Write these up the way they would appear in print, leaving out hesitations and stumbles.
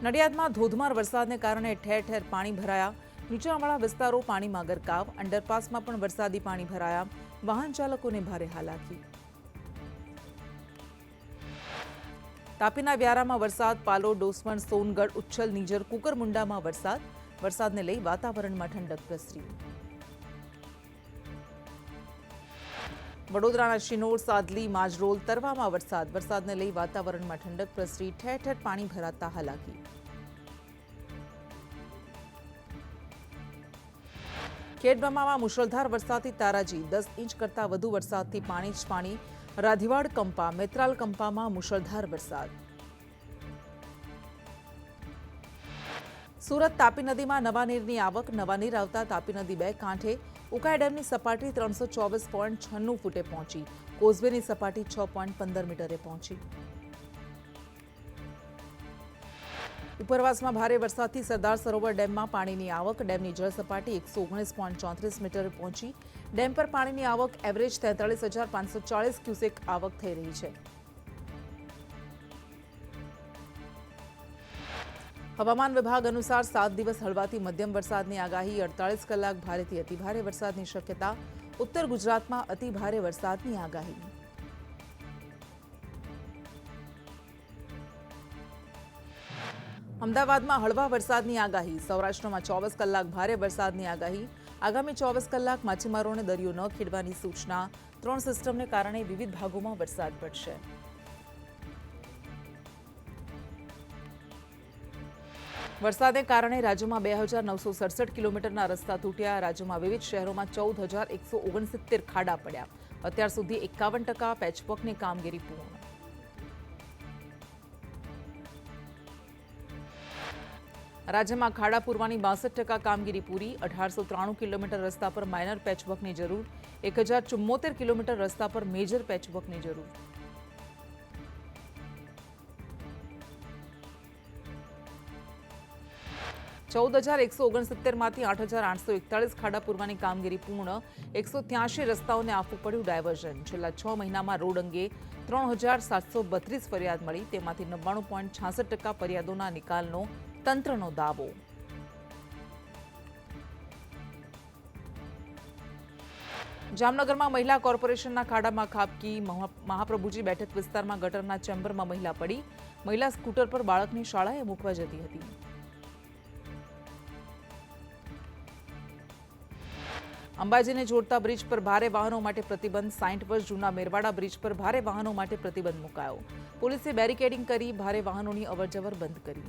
નડિયાદમાં ધોધમાર વરસાદને કારણે ઠેર ઠેર પાણી ભરાયા. નીચાણવાળા વિસ્તારો પાણીમાં ગરકાવ. અંડરપાસમાં પણ વરસાદી પાણી ભરાયા. વાહન ચાલકોને ભારે હાલાકી. તાપીના વ્યારામાં વરસાદ. પાલો, ડોસમણ, સોનગઢ, ઉચ્છલ, નીજર, કુકરમુંડામાં વરસાદ. વરસાદને લઈ વાતાવરણમાં ઠંડક પ્રસરી. વડોદરાના શિનોર, સાદલી, માજરોલ, તરવામાં વરસાદ. વરસાદને લઈ વાતાવરણમાં ઠંડક પ્રસરી. ઠેર ઠેર પાણી ભરાતા હાલાકી. ખેડબ્રહ્મામાં મુશળધાર વરસાદથી તારાજી. 10 ઇંચ કરતાં વધુ વરસાદથી પાણી જ પાણી. રાધીવાડ કંપા, મેત્રાલ કંપામાં મુશળધાર વરસાદ. સુરત તાપી નદીમાં નવા નીરની આવક. નવા નીર આવતા તાપી નદી 2 કાંઠે. ઉકાઈ ડેમની સપાટી 324.96 ફૂટે પહોંચી. કોઝવેની સપાટી 6.15 મીટરે પહોંચી. ઉપરવાસમાં ભારે વરસાદથી સરદાર સરોવર ડેમમાં પાણીની આવક. ડેમની જળ સપાટી 119.34 મીટરે પહોંચી. ડેમ પર પાણીની આવક એવરેજ 43,540 ક્યુસેક આવક થઈ રહી છે. હવામાન વિભાગ અનુસાર 7 દિવસ હળવાથી મધ્યમ વરસાદની આગાહી. 48 કલાક ભારેથી અતિભારે વરસાદની શક્યતા. ઉત્તર ગુજરાતમાં અતિભારે વરસાદની આગાહી. અમદાવાદમાં હળવા વરસાદની આગાહી. સૌરાષ્ટ્રમાં 24 કલાક ભારે વરસાદની આગાહી. આગામી 24 કલાક માછીમારોને દરિયો ન ખેડવાની સૂચના. 3 સિસ્ટમને કારણે વિવિધ ભાગોમાં વરસાદ પડશે. વરસાદને કારણે રાજ્યમાં 2,967 કિલોમીટરના રસ્તા તૂટ્યા. રાજ્યમાં વિવિધ શહેરોમાં 14,169 ખાડા પડ્યા. અત્યાર સુધી 51% પેચવર્કની કામગીરી પૂર્ણ. રાજ્યમાં ખાડા પૂરવાની 62% કામગીરી પૂરી. 1893 કિલોમીટર રસ્તા પર માઇનર પેચવર્કની જરૂર. 1074 કિલોમીટર રસ્તા પર મેજર પેચવર્કની જરૂર. $14,169માંથી 8,841 ખાડા પૂરવાની કામગીરી પૂર્ણ. 183 રસ્તાઓને આપવું પડ્યું ડાયવર્ઝન. છેલ્લા 6 મહિનામાં રોડ અંગે 3,732 ફરિયાદ મળી. તેમાંથી 99.66% ફરિયાદોના નિકાલનો તંત્રનો દાવો. જામનગરમાં મહિલા કોર્પોરેશનના ખાડામાં ખાબકી. મહાપ્રભુજી બેઠક વિસ્તારમાં ગટરના ચેમ્બરમાં મહિલા પડી. મહિલા સ્કૂટર પર બાળકની શાળાએ મૂકવા જતી હતી. અંબાજીને જોડતા બ્રિજ પર ભારે વાહનો માટે પ્રતિબંધ. 60 વર્ષ જૂના મેરવાડા બ્રિજ પર ભારે વાહનો માટે પ્રતિબંધ મુકાયો. પોલીસે બેરિકેડિંગ કરી ભારે વાહનોની અવરજવર બંધ કરી.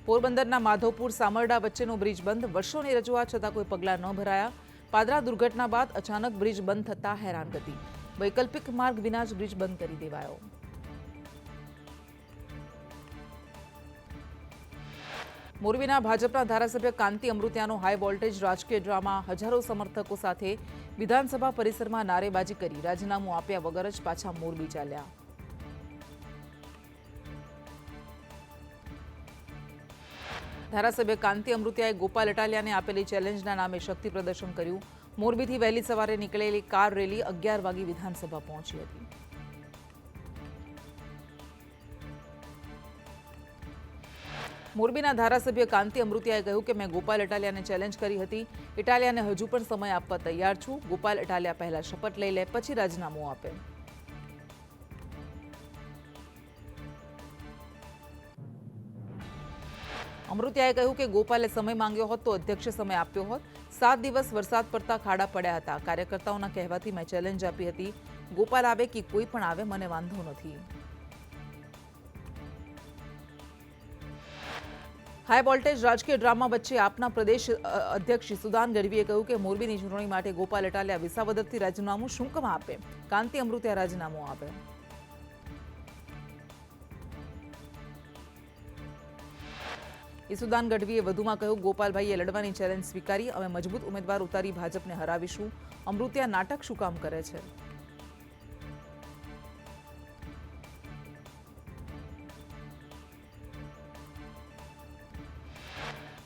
પોરબંદરના માધવપુર સામરડા વચ્ચેનો બ્રિજ બંધ. વર્ષોની રજૂઆત છતાં કોઈ પગલાં ન ભરાયા. પાદરા દુર્ઘટના બાદ અચાનક બ્રિજ બંધ થતા હેરાનગતિ. વૈકલ્પિક માર્ગ વિના જ બ્રિજ બંધ કરી દેવાયો. મોરબીના ભાજપના ધારાસભ્ય કાંતિ અમૃતિયાનો હાઈ વોલ્ટેજ રાજકીય ડ્રામા. હજારો સમર્થકો સાથે વિધાનસભા પરિસરમાં નારેબાજી કરી રાજીનામું આપ્યા વગર જ પાછા મોરબી ચાલ્યા. ધારાસભ્ય કાંતિ અમૃતિયાએ ગોપાલ ઇટાલિયાને આપેલી ચેલેન્જના નામે શક્તિ પ્રદર્શન કર્યું. મોરબીથી વહેલી સવારે નીકળેલી કાર રેલી 11 વાગે વિધાનસભા પહોંચી હતી. મોરબીના ધારાસભ્ય કાંતિ અમૃતિયાએ કહ્યું કે મેં ગોપાલ ઇટાલિયાને ચેલેન્જ કરી હતી. ઇટાલિયાને હજુ પણ સમય આપવા તૈયાર છું. ગોપાલ ઇટાલિયા પહેલા શપથ લઈ લે, પછી રાજીનામું આપે. અમૃતિયાએ કહ્યું કે ગોપાલે સમય માંગ્યો હોત તો અધ્યક્ષે સમય આપ્યો હોત. 7 દિવસ વરસાદ પડતા ખાડા પડ્યા હતા. કાર્યકર્તાઓના કહેવાથી મેં ચેલેન્જ આપી હતી. ગોપાલ આવે કે કોઈ પણ આવે, મને વાંધો નથી. હાઈ વોલ્ટેજ રાજકીય ડ્રામા વચ્ચે આપના પ્રદેશ અધ્યક્ષ સુદાન ગઢવીએ કહ્યું કે મોરબીની ચૂંટણી માટે ગોપાલ ઇટાલિયા વિસાવદરથી રાજીનામું શું કામ આપે? કાંતિ અમૃતિયા રાજીનામું આપે. ઈસુદાન ગઢવીએ વધુમાં કહ્યું, ગોપાલભાઈએ લડવાની ચેલેન્જ સ્વીકારી. અમે મજબૂત ઉમેદવાર ઉતારી ભાજપને હરાવીશું. અમૃતિયા નાટક શું કામ કરે છે?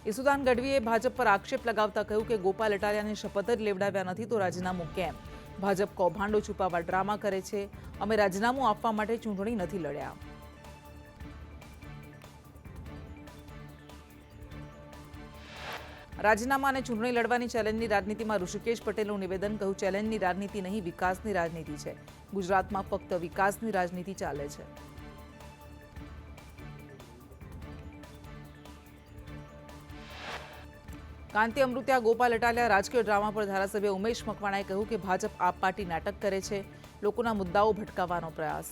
ઈસુદાન ગઢવીએ ભાજપ પર આક્ષેપ લગાવતા કહ્યું કે ગોપાલ ઇટાલિયાને શપથ જ લેવડાવ્યા નથી તો રાજીનામું કેમ? ભાજપ કૌભાંડો છુપાવવા ડ્રામા કરે છે. અમે રાજીનામું આપવા માટે ચૂંટણી નથી લડ્યા. રાજીનામા અને ચૂંટણી લડવાની ચેલેન્જની રાજનીતિમાં ઋષિકેશ પટેલનું નિવેદન. કહ્યું, ચેલેન્જની રાજનીતિ નહીં, વિકાસની રાજનીતિ છે. ગુજરાતમાં ફક્ત વિકાસની રાજનીતિ ચાલે છે. કાંતિ અમૃતિયા, ગોપાલ ઇટાલિયા રાજકીય ડ્રામા પર ધારાસભ્ય ઉમેશ મકવાણાએ કહ્યું કે ભાજપ આપ પાર્ટી નાટક કરે છે, લોકોના મુદ્દાઓ ભટકાવવાનો પ્રયાસ.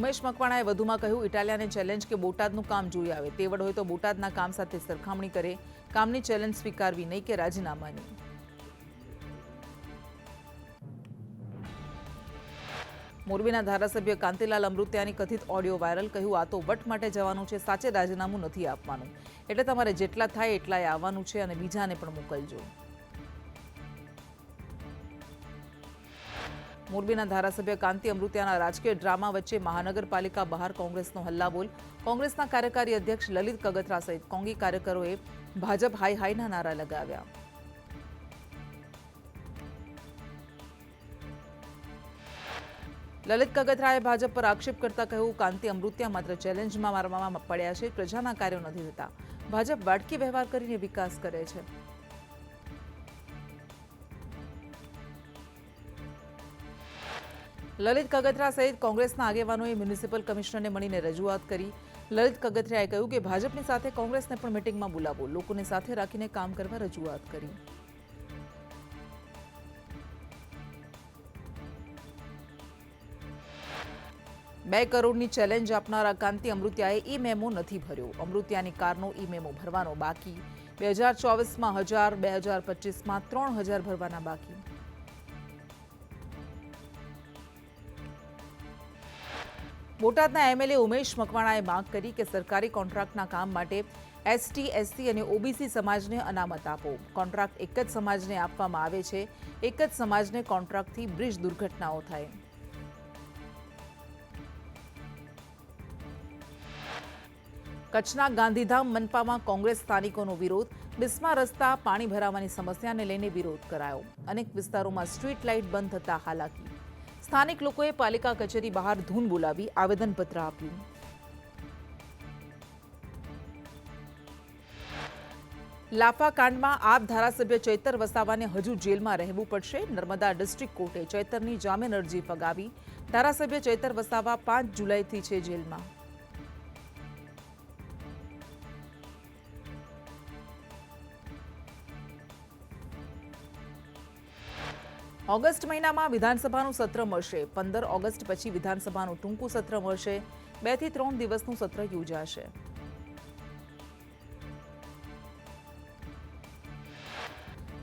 ઉમેશ મકવાણાએ વધુમાં કહ્યું, ઇટાલિયાને ચેલેન્જ કે બોટાદનું કામ જોઈ આવે, તેવડ હોય તો બોટાદના કામ સાથે સરખામણી કરે, કામની ચેલેન્જ સ્વીકારવી નહીં કે રાજીનામાની. મોરબીના ધારાસભ્ય કાંતિલાલ અમૃતિયાની કથિત ઓડિયો વાયરલ. કહ્યું, આ તો વટ માટે જવાનું છે, સાચે રાજીનામું નથી આપવાનું, એટલે તમારે જેટલા થાય એટલાએ આવવાનું છે અને બીજાને પણ મોકલજો. મોરબીના ધારાસભ્ય કાંતિ અમૃતિયાના રાજકીય ડ્રામા વચ્ચે મહાનગરપાલિકા બહાર કોંગ્રેસનો હલ્લાબોલ. કોંગ્રેસના કાર્યકારી અધ્યક્ષ લલિત કગથરા સહિત કોંગી કાર્યકરોએ ભાજપ હાઈ હાઈના નારા લગાવ્યા. લલિત કગથરાએ ભાજપ પર આક્ષેપ કરતા કહ્યું, કાંતિ અમૃતિયા માત્ર ચેલેન્જમાં મારવામાં પડ્યા છે, પ્રજાના કાર્યો નથી થતા. ભાજપ વાટકી વ્યવહાર કરીને વિકાસ કરે છે. લલિત કગથરા સહિત કોંગ્રેસના આગેવાનોએ મ્યુનિસિપલ કમિશનરને મળીને રજૂઆત કરી. લલિત કગથરાએ કહ્યું કે ભાજપની સાથે કોંગ્રેસને પણ મીટિંગમાં બોલાવો, લોકોને સાથે રાખીને કામ કરવા રજૂઆત કરી. ₹2 કરોડની ચેલેન્જ આપનારા કાંતિ અમૃતિયાએ ઈ મેમો નથી ભર્યો. અમૃતિયાની કારનો ઈ મેમો ભરવાનો બાકી. 2024માં 1000, 2025માં 3000 ભરવાના બાકી. બોટાદના એમએલએ ઉમેશ મકવાણાએ માંગ કરી કે સરકારી કોન્ટ્રાક્ટના કામ માટે એસટી, એસસી અને ઓબીસી સમાજને અનામત આપો. કોન્ટ્રાક્ટ એક જ સમાજને આપવામાં આવે છે, એક જ સમાજને કોન્ટ્રાક્ટથી બ્રિજ દુર્ઘટનાઓ થાય. કચ્છના ગાંધીધામ મનપામાં કોંગ્રેસ સ્થાનિકોનો વિરોધ. બિસ્મા રસ્તા પાણી ભરાવાની સમસ્યાને લઈને વિરોધ કરાયો. અનેક વિસ્તારોમાં સ્ટ્રીટ લાઇટ બંધ થતા હાલાકી. સ્થાનિક લોકોએ પાલિકા કચેરી બહાર ધૂન બોલાવી આવેદનપત્ર આપ્યું. લાફા કાંડમાં આપ ધારાસભ્ય ચૈતર વસાવાને હજુ જેલમાં રહેવું પડશે. નર્મદા ડિસ્ટ્રિક્ટ કોર્ટે ચૈતરની જામીન અરજી ફગાવી. ધારાસભ્ય ચૈતર વસાવા 5 જુલાઈથી છે જેલમાં. ઓગસ્ટ મહિનામાં વિધાનસભાનું સત્ર મળશે. 15 ઓગસ્ટ પછી વિધાનસભાનું ટૂંકું સત્ર મળશે. 2 થી 3 દિવસનું સત્ર યોજાશે.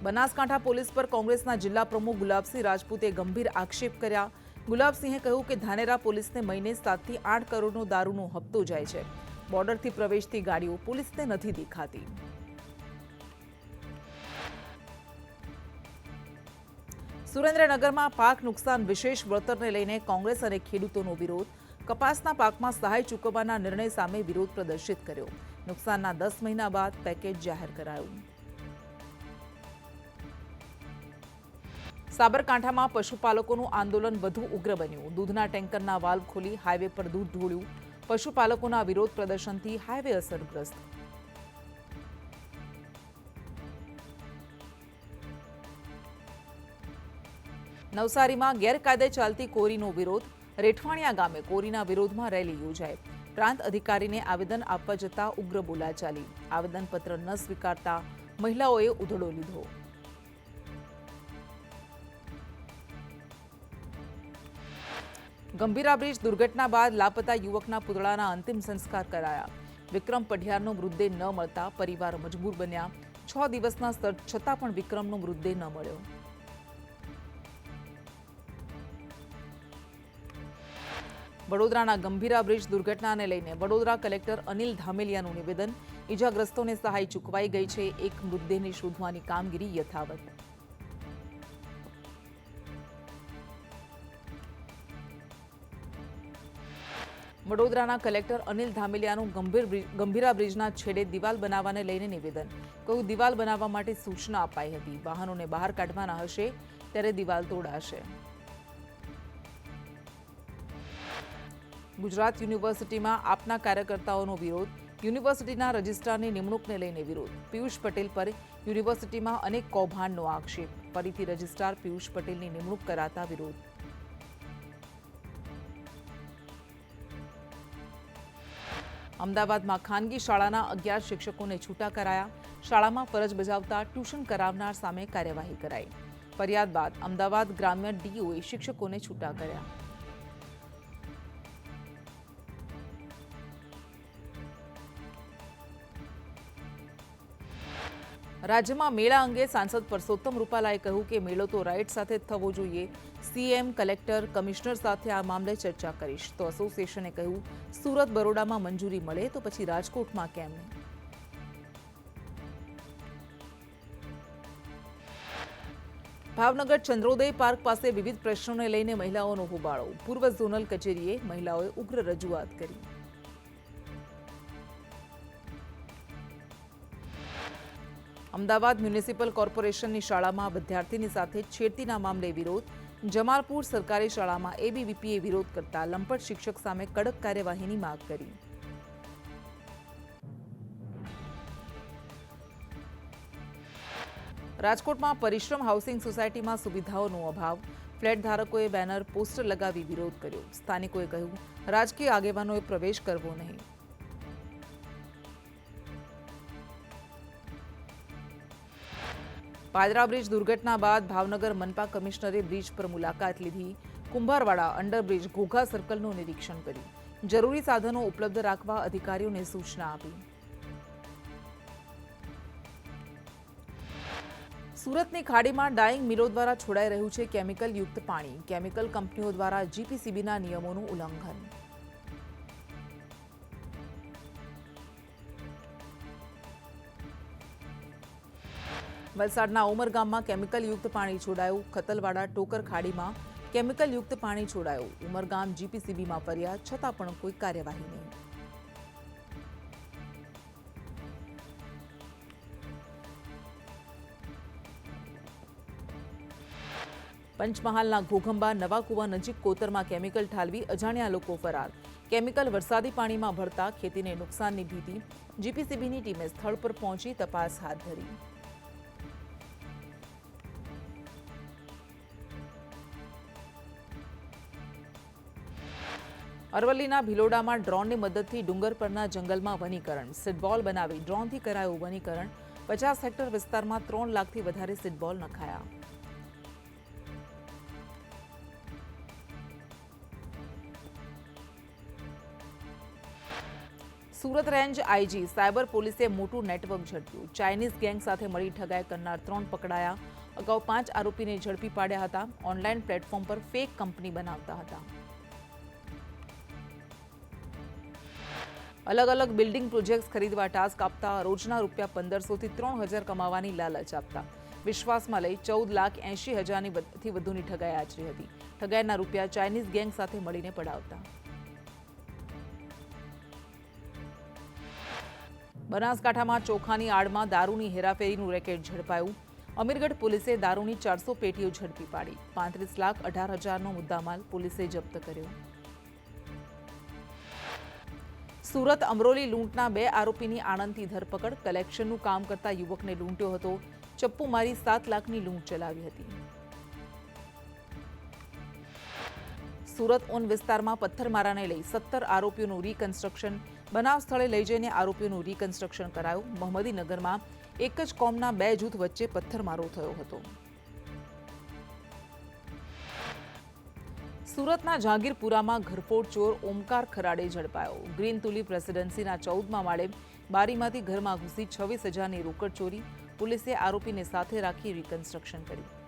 બનાસકાંઠા પોલીસ પર કોંગ્રેસના જિલ્લા પ્રમુખ ગુલાબસિંહ રાજપૂતે ગંભીર આક્ષેપ કર્યા. ગુલાબસિંહે કહ્યું કે ધાનેરા પોલીસને મહિને 7 થી 8 કરોડનો દારૂનો હપ્તો જાય છે. બોર્ડરથી પ્રવેશતી ગાડીઓ પોલીસને નથી દેખાતી. સુરેન્દ્રનગરમાં પાક નુકસાન વિશેષ વળતરને લઈને કોંગ્રેસ અને ખેડૂતોનો વિરોધ. કપાસના પાકમાં સહાય ચૂકવવાના નિર્ણય સામે વિરોધ પ્રદર્શિત કર્યો. નુકસાનના 10 મહિના બાદ પેકેજ જાહેર કરાયું. સાબરકાંઠામાં પશુપાલકોનું આંદોલન વધુ ઉગ્ર બન્યું. દૂધના ટેન્કરના વાલ્વ ખોલી હાઈવે પર દૂધ ઢોળ્યું. પશુપાલકોના વિરોધ પ્રદર્શનથી હાઈવે અસરગ્રસ્ત. નવસારીમાં ગેરકાયદે ચાલતી કોરીનો વિરોધ. રેઠવાણિયા ગામે કોરીના વિરોધમાં રેલી યોજાઈ. પ્રાંત અધિકારીને આવેદન આપવા જતા ઉગ્ર બોલાચાલી. આવેદનપત્ર ન સ્વીકારતા મહિલાઓએ ઉધડો લીધો. ગંભીરા બ્રિજ દુર્ઘટના બાદ લાપતા યુવકના પુતળાના અંતિમ સંસ્કાર કરાયા. વિક્રમ પઢિયારનો મૃતદેહ ન મળતા પરિવાર મજબૂર બન્યા. 6 દિવસના સર્ચ છતાં પણ વિક્રમનો મૃતદેહ ન મળ્યો. વડોદરાના ગંભીરા બ્રિજ દુર્ઘટનાને લઈને વડોદરા કલેક્ટર અનિલ ધામેલિયાનું નિવેદન. ઇજાગ્રસ્તોને સહાય ચૂકવાઈ ગઈ છે. એક મૃતદેહને શોધવાની કામગીરી યથાવત. વડોદરાના કલેક્ટર અનિલ ધામેલિયાનું ગંભીરા બ્રિજના છેડે દિવાલ બનાવવાને લઈને નિવેદન. કહ્યું, દિવાલ બનાવવા માટે સૂચના અપાઈ હતી. વાહનોને બહાર કાઢવાના હશે ત્યારે દિવાલ તોડાશે. ગુજરાત યુનિવર્સિટીમાં આપના કાર્યકર્તાઓનો વિરોધ. યુનિવર્સિટીના રજિસ્ટ્રારની નિમણૂકને લઈને વિરોધ. પિયુષ પટેલ પર યુનિવર્સિટીમાં અનેક કૌભાંડનો આક્ષેપ. ફરીથી રજિસ્ટ્રાર પિયુષ પટેલની નિમણૂક કરાતા વિરોધ. અમદાવાદમાં ખાનગી શાળાના 11 શિક્ષકોને છૂટા કરાયા. શાળામાં ફરજ બજાવતા ટ્યુશન કરાવનાર સામે કાર્યવાહી કરાઈ. ફરિયાદ બાદ અમદાવાદ ગ્રામ્ય ડીઓએ શિક્ષકોને છૂટા કર્યા. રાજ્યમાં મેળા અંગે સાંસદ પરસોત્તમ રૂપાલાએ કહ્યું કે મેળો તો રાઇટ સાથે જ થવો જોઈએ. સીએમ, કલેક્ટર, કમિશનર સાથે આ મામલે ચર્ચા કરીશ. તો એસોસિએશને કહ્યું, સુરત, બરોડામાં મંજૂરી મળે તો પછી રાજકોટમાં કેમ નહીં? ભાવનગર ચંદ્રોદય પાર્ક પાસે વિવિધ પ્રશ્નોને લઈને મહિલાઓનો હોબાળો. પૂર્વ ઝોનલ કચેરીએ મહિલાઓએ ઉગ્ર રજૂઆત કરી. અમદાવાદ મ્યુનિસિપલ કોર્પોરેશનની શાળામાં વિદ્યાર્થીની સાથે છેડતીના મામલે વિરોધ. જમાલપુર સરકારી શાળામાં એબીવીપીએ વિરોધ કરતા લંપટ શિક્ષક સામે કડક કાર્યવાહીની માંગ કરી. રાજકોટમાં પરિશ્રમ હાઉસિંગ સોસાયટીમાં સુવિધાઓનો અભાવ. ફ્લેટ ધારકોએ બેનર, પોસ્ટર લગાવી વિરોધ કર્યો. સ્થાનિકોએ કહ્યું, રાજકીય આગેવાનોએ પ્રવેશ કરવો નહીં. પાદરા બ્રિજ દુર્ઘટના બાદ ભાવનગર મનપા કમિશનરે બ્રિજ પર મુલાકાત લીધી. કુંભારવાડા અંડરબ્રિજ ઘોઘા સર્કલનું નિરીક્ષણ કર્યું. જરૂરી સાધનો ઉપલબ્ધ રાખવા અધિકારીઓને સૂચના આપી. સુરતની ખાડીમાં ડાઇંગ મિલો દ્વારા છોડાઈ રહ્યું છે કેમિકલ યુક્ત પાણી. કેમિકલ કંપનીઓ દ્વારા જીપીસીબીના નિયમોનું ઉલ્લંઘન. વલસાડના ઉમરગામમાં કેમિકલ યુક્ત પાણી છોડાયું. ખતલવાડા ટોકર ખાડીમાં કેમિકલ યુક્ત પાણી છોડાયું. ઉમરગામ જીપીસીબીમાં ફરિયાદ, છતાં પણ કોઈ કાર્યવાહી નહીં. પંચમહાલના ઘોઘંબા નવા કુવા નજીક કોતરમાં કેમિકલ ઠાલવી અજાણ્યા લોકો ફરાર. કેમિકલ વરસાદી પાણીમાં ભળતા ખેતીને નુકસાનની ભીતિ. જીપીસીબીની ટીમે સ્થળ પર પહોંચી તપાસ હાથ ધરી. અરવલ્લીના ભિલોડામાં ડ્રોનની મદદથી ડુંગર પરના જંગલમાં વનીકરણ. સીડબોલ બનાવી ડ્રોનથી કરાયું વનીકરણ. 50 હેક્ટર વિસ્તારમાં 3 લાખથી વધારે સીડબોલ નખાયા. સુરત રેન્જ આઈજી સાયબર પોલીસે મોટું નેટવર્ક ઝડપ્યું. ચાઇનીઝ ગેંગ સાથે મળી ઠગાઈ કરનાર 3 પકડાયા. અગાઉ 5 આરોપીને ઝડપી પાડ્યા હતા. ઓનલાઈન પ્લેટફોર્મ પર ફેક કંપની બનાવતા હતા. અલગ અલગ બિલ્ડિંગ પ્રોજેક્ટ્સ ખરીદવા ટાસ્ક આપતા, રોજના રૂપિયા 1500 થી 3000 કમાવાની લાલચ આપતા. વિશ્વાસમાં લઈ 14,80,000થી વધુની ઠગાઈ આચરી હતી. ઠગાઈના રૂપિયા ચાઇનીઝ ગેંગ સાથે મળીને પડાવતા. બનાસકાંઠામાં ચોખાની આડમાં દારૂની હેરાફેરીનું રેકેટ ઝડપાયું. અમીરગઢ પોલીસે દારૂની 400 પેટીઓ ઝડપી પાડી. 35,18,000નો મુદ્દામાલ પોલીસે જપ્ત કર્યો. સુરત અમરોલી લૂંટના 2 આરોપીની આણંદથી ધરપકડ. કલેક્શનનું કામ કરતા યુવકને લૂંટ્યો હતો. ચપ્પુ મારી 7 લાખની લૂંટ ચલાવી હતી. સુરત ઓન વિસ્તારમાં પથ્થરમારાને લઈ 17 આરોપીઓનું રીકન્સ્ટ્રક્શન. બનાવ સ્થળે લઈ જઈને આરોપીઓનું રીકન્સ્ટ્રક્શન કરાયું. મહમદીનગરમાં એક જ કોમના 2 જૂથ વચ્ચે પથ્થરમારો થયો હતો. સુરતના જહાંગીરપુરામાં ઘરફોડ ચોર ઓમકાર ખરાડે ઝડપાયો. ગ્રીન તુલિપ રેસિડેન્સીના 14મા માળે બારીમાંથી ઘરમાં ઘૂસી 26,000ની રોકડ ચોરી. પોલીસે આરોપીને સાથે રાખી રીકન્સ્ટ્રક્શન કર્યું.